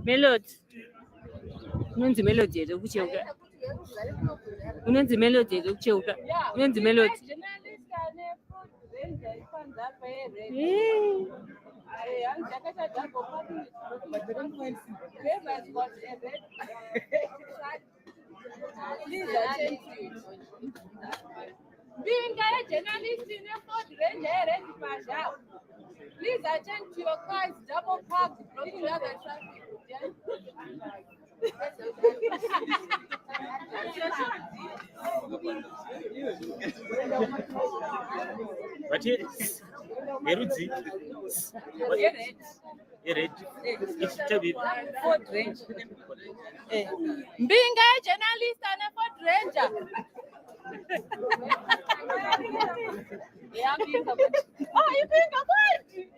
Melody. Unenzi melody yezo kucheuka. Unenzi melody yezo kucheuka. Unenzi melody. Being a journalist in a Ford Ranger, please attend to your cars, double parked, blocking other traffic. But yes, Erudzi. Ford Ranger. Being a journalist and a Ford Ranger. Oh, you think I'm right?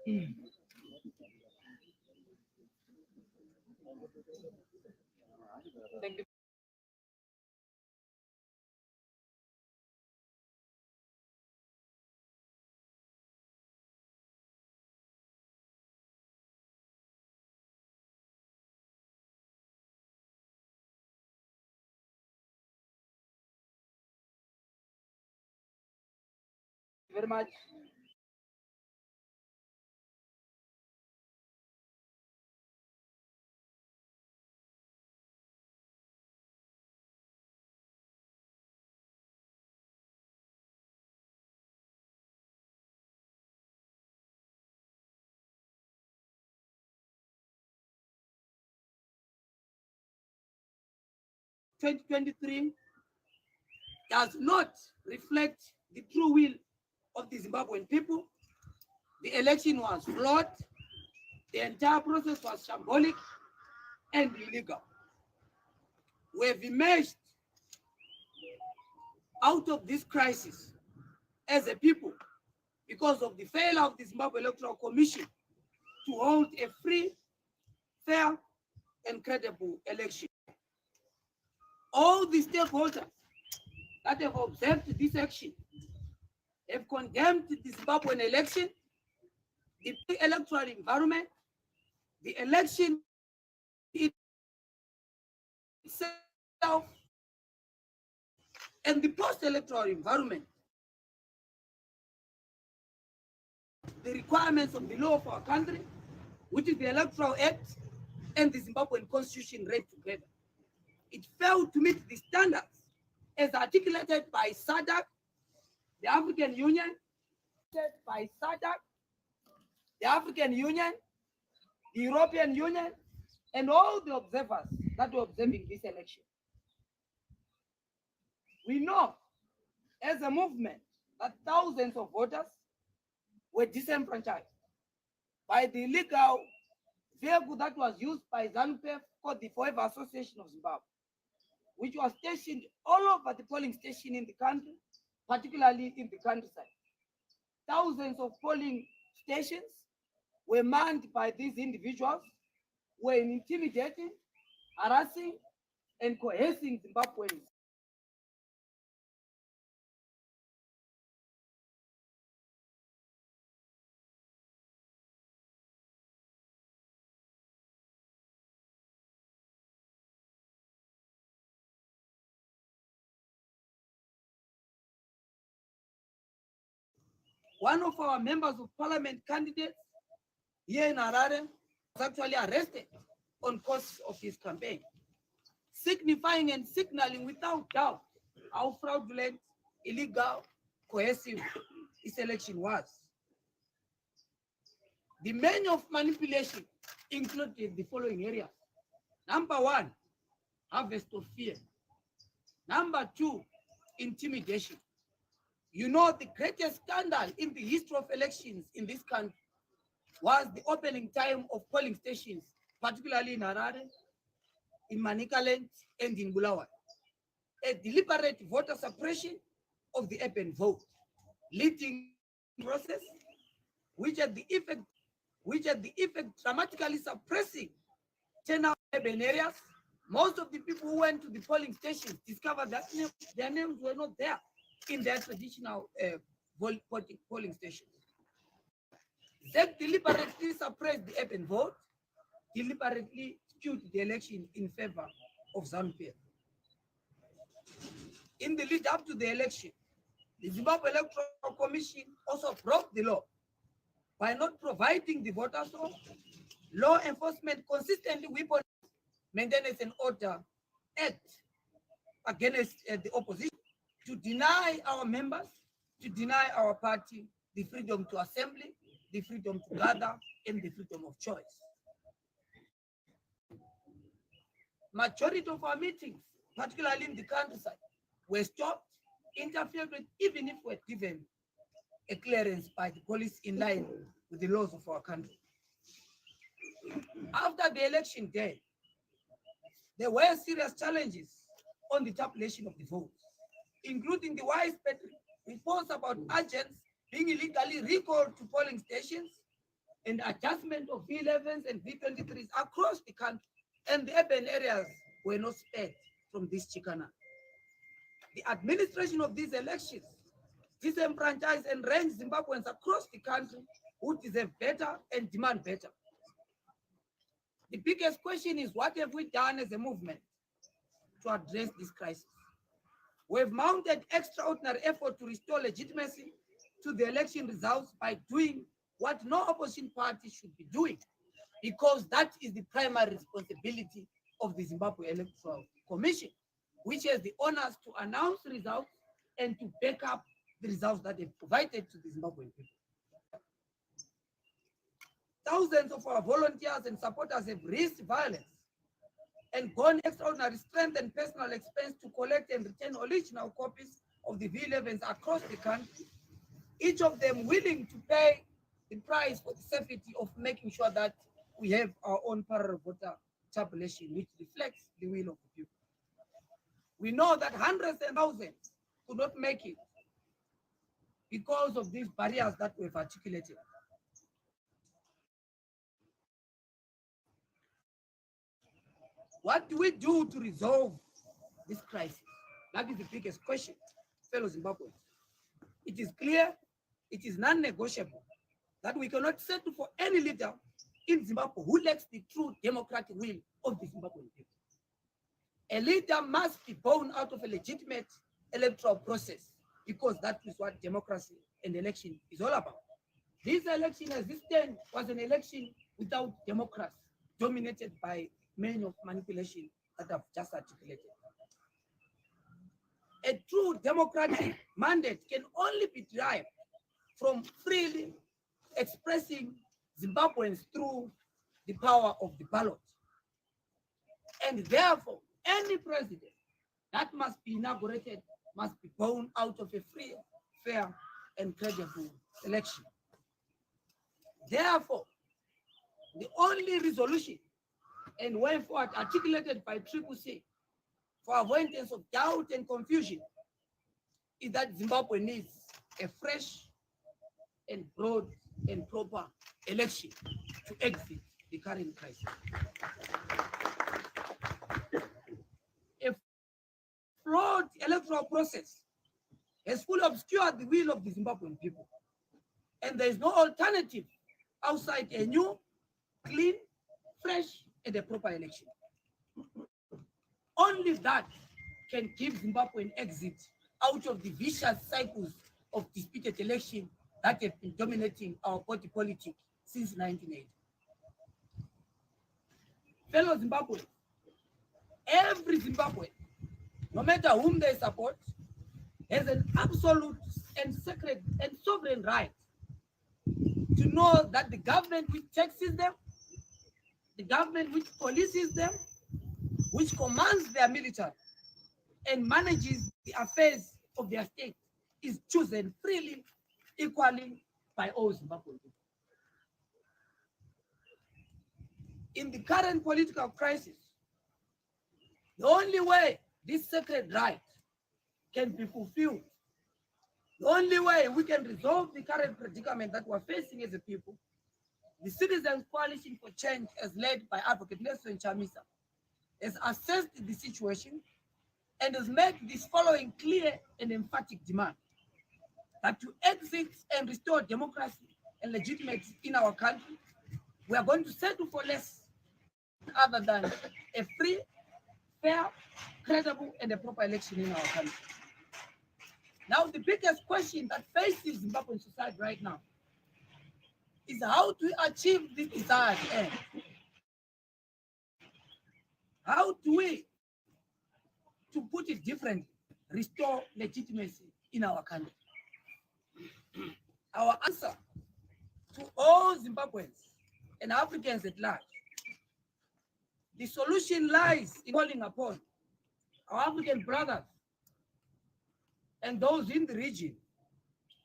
Thank you. Very much. (2023) does not reflect the true will of the Zimbabwean people. The election was flawed. The entire process was shambolic and illegal. We have emerged out of this crisis as a people because of the failure of the Zimbabwe Electoral Commission to hold a free, fair, and credible election. All the stakeholders that have observed this action have condemned the Zimbabwean election, the electoral environment, the election itself, and the post-electoral environment. The requirements of the law of our country, which is the Electoral Act and the Zimbabwean Constitution read together. It failed to meet the standards as articulated by SADC, the African Union, the European Union, and all the observers that were observing this election. We know as a movement that thousands of voters were disenfranchised by the illegal vehicle that was used by ZANU-PF called the Forever Association of Zimbabwe, which was stationed all over the polling station in the country, particularly in the countryside. Thousands of polling stations were manned by these individuals, were intimidating, harassing, and coercing Zimbabweans. One of our members of parliament candidates here in Harare was actually arrested on course of his campaign, signifying and signaling without doubt how fraudulent, illegal, coercive this election was. The menu of manipulation included the following areas. Number one, harvest of fear. Number two, intimidation. You know, the greatest scandal in the history of elections in this country was the opening time of polling stations, particularly in Harare, in Manicaland, and in Bulawayo. A deliberate voter suppression of the urban vote, leading process, which had the effect dramatically suppressing turnout in urban areas. Most of the people who went to the polling stations discovered that their names were not there in their traditional polling stations. ZEC deliberately suppressed the urban vote, deliberately skewed the election in favor of ZANU-PF. In the lead up to the election, the Zimbabwe Electoral Commission also broke the law by not providing the voters roll. Law enforcement consistently weaponized Maintenance and Order Act against the opposition to deny our members, to deny our party the freedom to assembly, the freedom to gather, and the freedom of choice. Majority of our meetings, particularly in the countryside, were stopped, interfered with, even if we're given a clearance by the police in line with the laws of our country. After the election day, there were serious challenges on the tabulation of the votes, including the widespread reports about agents being illegally recalled to polling stations and adjustment of V11s and V23s across the country, and the urban areas were not spared from this chicana. The administration of these elections disenfranchised and ranged Zimbabweans across the country who deserve better and demand better. The biggest question is, what have we done as a movement to address this crisis? We've mounted extraordinary effort to restore legitimacy to the election results by doing what no opposition party should be doing, because that is the primary responsibility of the Zimbabwe Electoral Commission, which has the honors to announce results and to back up the results that they've provided to the Zimbabwean people. Thousands of our volunteers and supporters have risked violence and gone extraordinary strength and personal expense to collect and return original copies of the V11s across the country, each of them willing to pay the price for the safety of making sure that we have our own parallel voter tabulation, which reflects the will of the people. We know that hundreds and thousands could not make it because of these barriers that we've articulated. What do we do to resolve this crisis? That is the biggest question, fellow Zimbabweans. It is clear, it is non-negotiable that we cannot settle for any leader in Zimbabwe who lacks the true democratic will of the Zimbabwean people. A leader must be born out of a legitimate electoral process, because that is what democracy and election is all about. This election, as this stand, was an election without democracy, dominated by many of manipulation that I've just articulated. A true democratic mandate can only be derived from freely expressing Zimbabweans through the power of the ballot. And therefore, any president that must be inaugurated must be born out of a free, fair, and credible election. Therefore, the only resolution and way forward articulated by CCC for avoidance of doubt and confusion is that Zimbabwe needs a fresh and broad and proper election to exit the current crisis. A flawed electoral process has fully obscured the will of the Zimbabwean people, and there is no alternative outside a new, clean, fresh, and a proper election. Only that can give Zimbabwe an exit out of the vicious cycles of disputed election that have been dominating our party politics since 1980. Fellow Zimbabweans, every Zimbabwean, no matter whom they support, has an absolute and sacred and sovereign right to know that the government which taxes them, the government which polices them, which commands their military and manages the affairs of their state, is chosen freely, equally by all Zimbabwean people. In the current political crisis, the only way this sacred right can be fulfilled, the only way we can resolve the current predicament that we're facing as a people, the Citizens Coalition for Change, as led by Advocate Nelson Chamisa, has assessed the situation and has made this following clear and emphatic demand: that to exit and restore democracy and legitimacy in our country, we are going to settle for less other than a free, fair, credible, and a proper election in our country. Now, the biggest question that faces Zimbabwean society right now is how to achieve this desired end. How do we, to put it differently, restore legitimacy in our country? Our answer to all Zimbabweans and Africans at large, the solution lies in calling upon our African brothers and those in the region,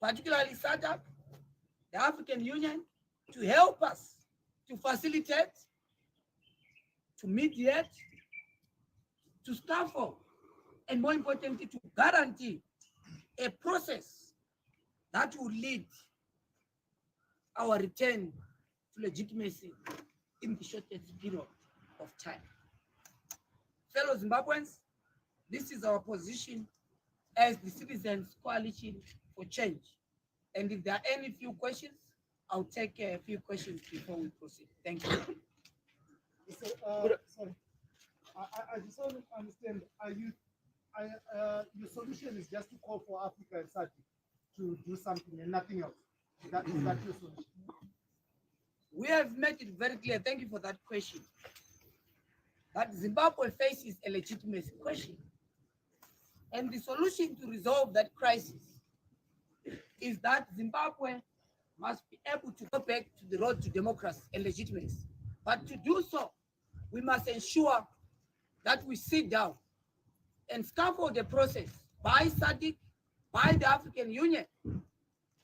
particularly SADC, the African Union, to help us to facilitate, to mediate, to scaffold, and more importantly, to guarantee a process that will lead our return to legitimacy in the shortest period of time. Fellow Zimbabweans, this is our position as the Citizens Coalition for Change. And if there are any few questions, I'll take a few questions before we proceed. Thank you. So, sorry, I just want to understand, your solution is just to call for Africa and SADC to do something and nothing else? Is that your solution? We have made it very clear, thank you for that question, that Zimbabwe faces a legitimacy question. And the solution to resolve that crisis is that Zimbabwe must be able to go back to the road to democracy and legitimacy. But to do so, we must ensure that we sit down and scaffold the process by SADC, by the African Union,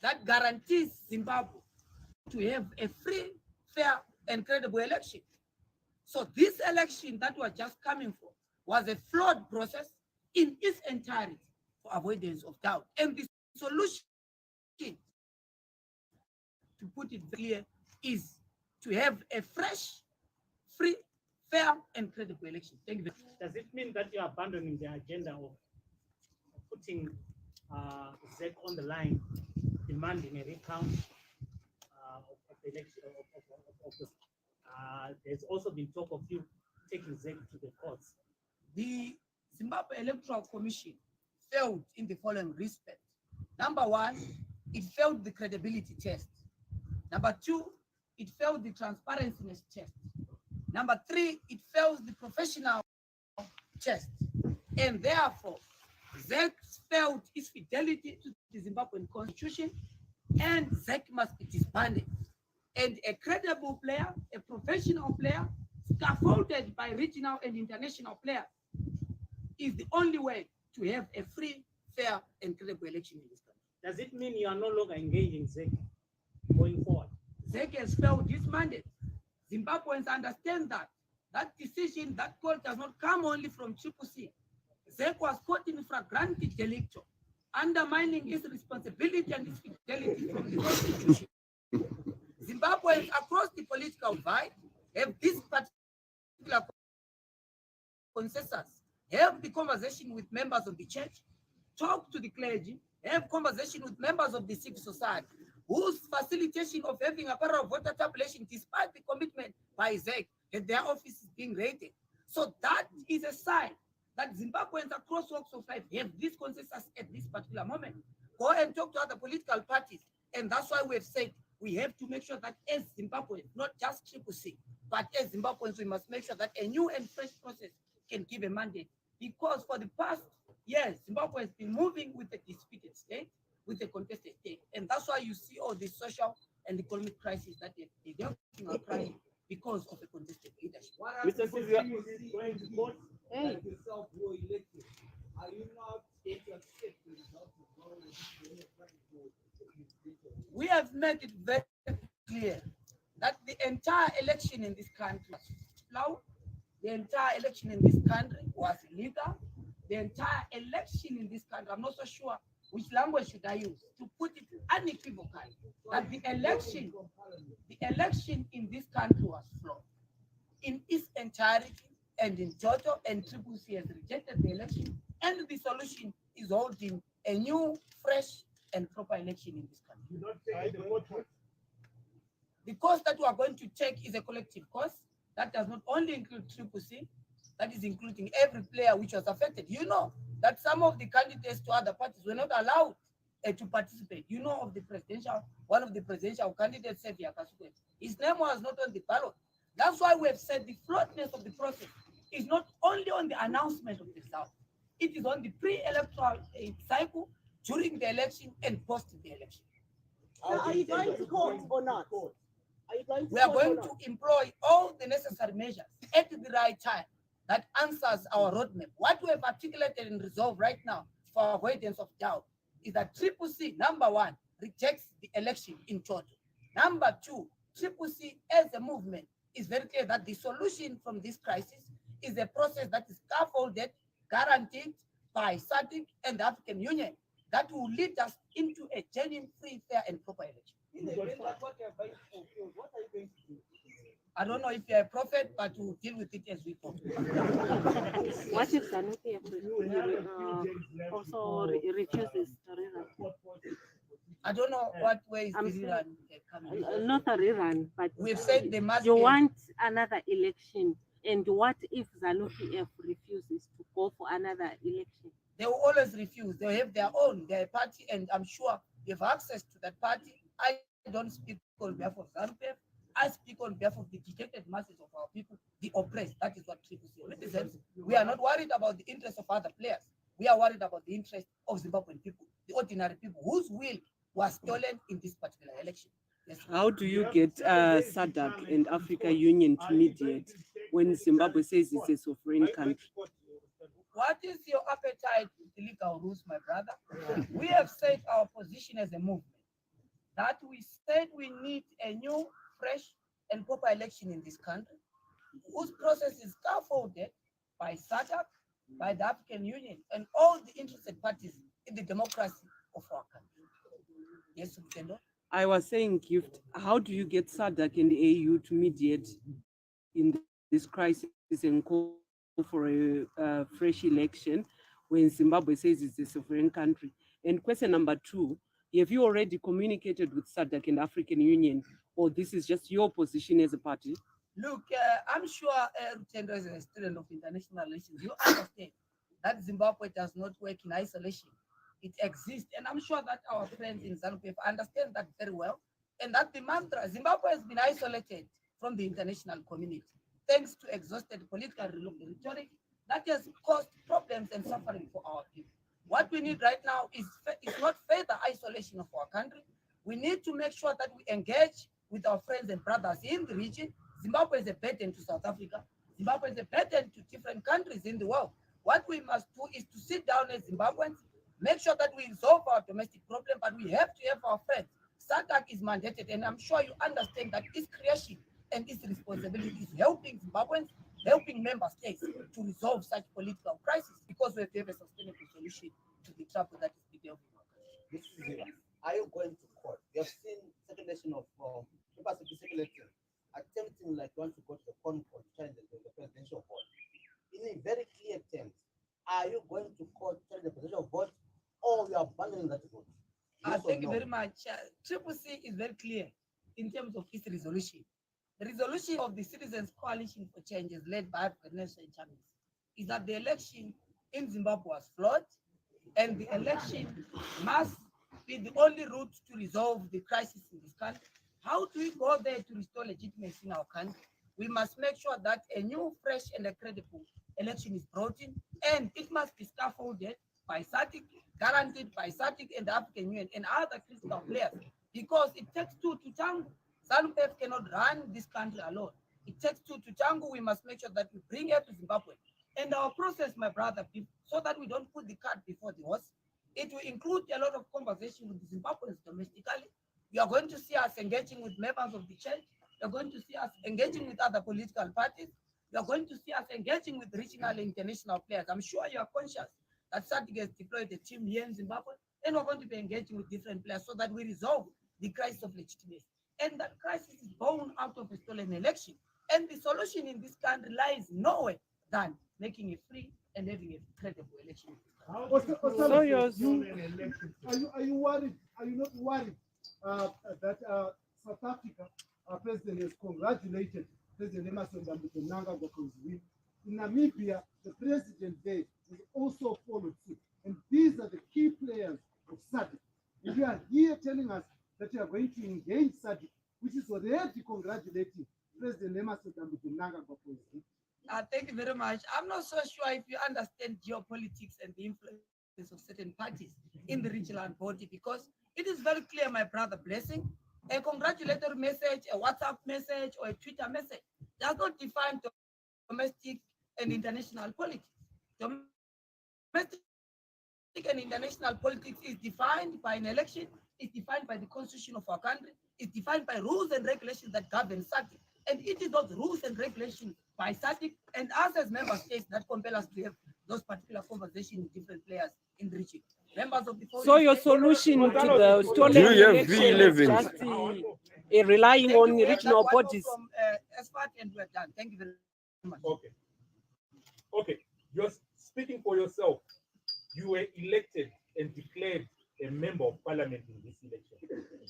that guarantees Zimbabwe to have a free, fair, and credible election. So this election that we're just coming for was a flawed process in its entirety for avoidance of doubt. And the solution, to put it clear, is to have a fresh, free, fair, and credible election. Thank you. Does it mean that you're abandoning the agenda of putting ZEC on the line, demanding a recount of the election of the there's also been talk of you taking ZEC to the courts. The Zimbabwe Electoral Commission failed in the following respect. Number one, it failed the credibility test. Number two, it failed the transparency test. Number three, it fails the professional test. And therefore, ZEC failed its fidelity to the Zimbabwean constitution, and ZEC must be disbanded. And a credible player, a professional player, scaffolded by regional and international players, is the only way to have a free, fair, and credible election in this country. Does it mean you are no longer engaging ZEC going forward? ZEC has failed this mandate. Zimbabweans understand that. That decision, that call does not come only from CCC. ZEC was caught in flagrante delicto, undermining its responsibility and its fidelity from the constitution. Zimbabweans across the political divide have this particular consensus. Have the conversation with members of the church, talk to the clergy, have conversation with members of the civil society, whose facilitation of having a parallel voter tabulation, despite the commitment by ZEC that their office is being raided. So that is a sign that Zimbabweans across walks of life have this consensus at this particular moment. Go and talk to other political parties. And that's why we have said we have to make sure that as Zimbabweans, not just CCC, but as Zimbabweans, we must make sure that a new and fresh process can give a mandate. Because for the past years, Zimbabwe has been moving with a disputed state, with a contested state. And that's why you see all the social and economic crises that they're crying because of a contested leadership. Mr. Silvia, going to court? Hey. Are you not going to accept the result of We have made it very clear that the entire election in this country was flawed. The entire election in this country was illegal. The entire election in this country, I'm not so sure which language should I use to put it unequivocally, that the election in this country was flawed in its entirety and in total, and CCC has rejected the election, and the solution is holding a new, fresh, and proper election in this country. You don't take the vote. The course that we are going to take is a collective course that does not only include CCC, that is including every player which was affected. You know that some of the candidates to other parties were not allowed to participate. You know of the presidential, one of the presidential candidates, Sevia Kasukwe. His name was not on the ballot. That's why we have said the flawedness of the process is not only on the announcement of the result. It is on the pre-electoral cycle, during the election, and post the election. Are you going to court or not? We are going to employ all the necessary measures at the right time that answers our roadmap. What we have articulated and resolved right now for avoidance of doubt is that CCC, number one, rejects the election in total. Number two, CCC as a movement is very clear that the solution from this crisis is a process that is scaffolded, guaranteed by SADC and the African Union that will lead us into a genuine, free, fair, and proper election. In the event that what you are going to fulfill, what are you going to do? don't know if you're a prophet, but we'll deal with it as we go. What if ZANU-PF also refuses the rerun? I don't know what way is the I'm rerun coming. Not a rerun, but We've said they must. you be- want another election. And what if ZANU-PF refuses to go for another election? They will always refuse. They have their own, their party, and I'm sure you have access to that party. I don't speak on behalf of ZANU-PF. I speak on behalf of the dejected masses of our people, the oppressed. That is what Triple-C represents. We are not worried about the interests of other players. We are worried about the interests of Zimbabwean people, the ordinary people whose will was stolen in this particular election. Yes. How do you get SADC and Africa Union to mediate when Zimbabwe says it's a sovereign country? What is your appetite with the legal rules, my brother? We have said our position as a movement, that we said we need a new, fresh, and proper election in this country, whose process is scaffolded by SADC, by the African Union, and all the interested parties in the democracy of our country. Yes, Mutendo? I was saying, Gift, how do you get SADC and the AU to mediate in this crisis and call for a fresh election when Zimbabwe says it's a sovereign country? And question number 2, have you already communicated with SADC and African Union, or this is just your position as a party? Look, I'm sure Rutendo is a student of international relations. You understand that Zimbabwe does not work in isolation. It exists, and I'm sure that our friends in ZANU-PF understand that very well, and that the mantra, Zimbabwe has been isolated from the international community, thanks to exhausted political rhetoric that has caused problems and suffering for our people. What we need right now is not further isolation of our country. We need to make sure that we engage with our friends and brothers in the region. Zimbabwe is a burden to South Africa. Zimbabwe is a burden to different countries in the world. What we must do is to sit down as Zimbabweans, make sure that we resolve our domestic problem, but we have to have our friends. SADC is mandated, and I'm sure you understand that its creation and its responsibility is helping Zimbabweans, helping member states to resolve such political crisis, because we have to have a sustainable solution to the trouble that is being dealt. Are you going to court? You have seen second nation of members of the second election attempting like want to go to the concourse, challenge the presidential vote. In very clear terms, are you going to court challenge the presidential vote, or you are abandoning that vote? Yes, Thank you no? very much. Triple-C is very clear in terms of its resolution. The resolution of the Citizens Coalition for Change, led by African National Champions, is that the election in Zimbabwe was flawed, and the election must be the only route to resolve the crisis in this country. How do we go there to restore legitimacy in our country? We must make sure that a new, fresh, and a credible election is brought in, and it must be scaffolded by SADC, guaranteed by SADC and the African Union and other critical players, because it takes two to tango. ZANU-PF cannot run this country alone. It takes two to tango. We must make sure that we bring help to Zimbabwe. And our process, my brother, so that we don't put the cart before the horse, it will include a lot of conversation with the Zimbabweans domestically. You are going to see us engaging with members of the church. You're going to see us engaging with other political parties. You're going to see us engaging with regional and international players. I'm sure you are conscious that SADC has deployed a team here in Zimbabwe, and we're going to be engaging with different players so that we resolve the crisis of legitimacy. And that crisis is born out of a stolen election. And the solution in this country lies nowhere than making a free and having a credible election. So are you worried? Are you not worried that South Africa, our president has congratulated President Emerson Mnangagwa for his win? In Namibia, the president there has also followed suit. And these are the key players of SADC. And you are here telling us that you are going to engage SADC, which is already congratulating President Emerson Mnangagwa for his win. Thank you very much. I'm not so sure if you understand geopolitics and the influence of certain parties in the regional body, because it is very clear, my brother Blessing, a congratulatory message, a WhatsApp message, or a Twitter message does not define domestic and international politics. Domestic and international politics is defined by an election, is defined by the constitution of our country, is defined by rules and regulations that govern SADC. And it is those rules and regulations by SADC and us as member states that compel us to have those particular conversations with different players in the region. Members of the So your solution to the stolen election is just relying on regional bodies. From satisfied and we're done. Thank you very much. Okay. Okay. You're speaking for yourself. You were elected and declared a member of parliament in this election.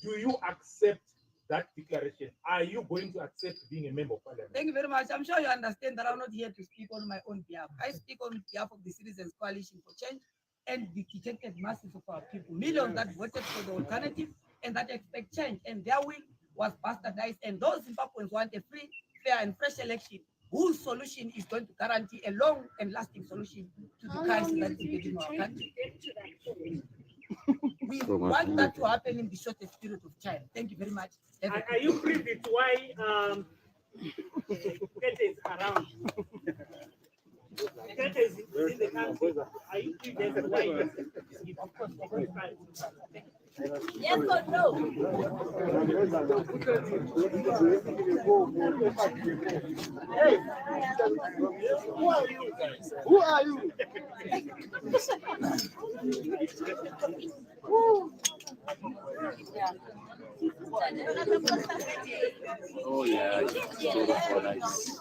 Do you accept that declaration? Are you going to accept being a member of parliament? Thank you very much. I'm sure you understand that I'm not here to speak on my own behalf. I speak on behalf of the Citizens Coalition for Change and the dejected masses of our people, millions that voted for the alternative and that expect change, and their will was bastardized. And those Zimbabweans want a free, fair, and fresh election whose solution is going to guarantee a long and lasting solution to the crisis that is in our country. We want that to happen in the shortest period of time. Thank you very much. Are you privy to why Kete is around? Kete is in the country. Are you privy to why? Of course. Yes or no? Hey, who are you guys? Who are you? Oh yeah, it's beautiful, nice.